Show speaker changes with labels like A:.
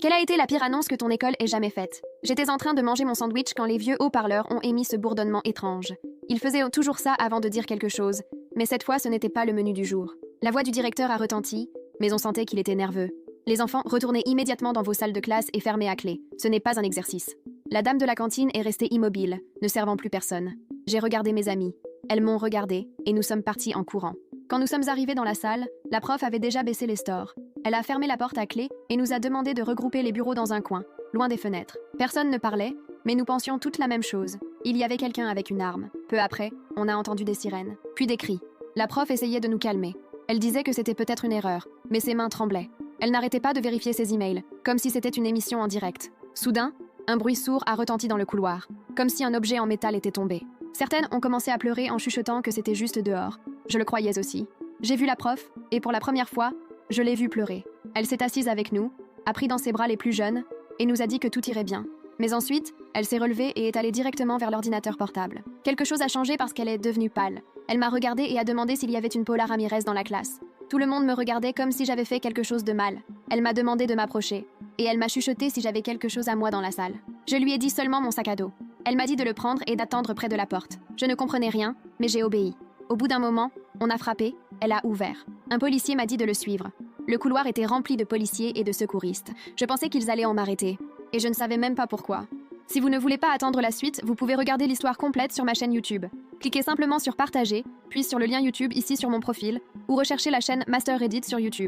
A: Quelle a été la pire annonce que ton école ait jamais faite? J'étais en train de manger mon sandwich quand les vieux haut-parleurs ont émis ce bourdonnement étrange. Ils faisaient toujours ça avant de dire quelque chose, mais cette fois ce n'était pas le menu du jour. La voix du directeur a retenti, mais on sentait qu'il était nerveux. Les enfants, retournez immédiatement dans vos salles de classe et fermez à clé. Ce n'est pas un exercice. La dame de la cantine est restée immobile, ne servant plus personne. J'ai regardé mes amies. Elles m'ont regardé, et nous sommes partis en courant. Quand nous sommes arrivés dans la salle, la prof avait déjà baissé les stores. Elle a fermé la porte à clé et nous a demandé de regrouper les bureaux dans un coin, loin des fenêtres. Personne ne parlait, mais nous pensions toutes la même chose. Il y avait quelqu'un avec une arme. Peu après, on a entendu des sirènes, puis des cris. La prof essayait de nous calmer. Elle disait que c'était peut-être une erreur, mais ses mains tremblaient. Elle n'arrêtait pas de vérifier ses emails, comme si c'était une émission en direct. Soudain, un bruit sourd a retenti dans le couloir, comme si un objet en métal était tombé. Certaines ont commencé à pleurer en chuchotant que c'était juste dehors. Je le croyais aussi. J'ai vu la prof, et pour la première fois, je l'ai vue pleurer. Elle s'est assise avec nous, a pris dans ses bras les plus jeunes, et nous a dit que tout irait bien. Mais ensuite, elle s'est relevée et est allée directement vers l'ordinateur portable. Quelque chose a changé parce qu'elle est devenue pâle. Elle m'a regardée et a demandé s'il y avait une Paula Ramirez dans la classe. Tout le monde me regardait comme si j'avais fait quelque chose de mal. Elle m'a demandé de m'approcher, et elle m'a chuchoté si j'avais quelque chose à moi dans la salle. Je lui ai dit seulement mon sac à dos. Elle m'a dit de le prendre et d'attendre près de la porte. Je ne comprenais rien, mais j'ai obéi. Au bout d'un moment, on a frappé, elle a ouvert. Un policier m'a dit de le suivre. Le couloir était rempli de policiers et de secouristes. Je pensais qu'ils allaient en m'arrêter, et je ne savais même pas pourquoi. Si vous ne voulez pas attendre la suite, vous pouvez regarder l'histoire complète sur ma chaîne YouTube. Cliquez simplement sur partager, puis sur le lien YouTube ici sur mon profil, ou recherchez la chaîne Master Edit sur YouTube.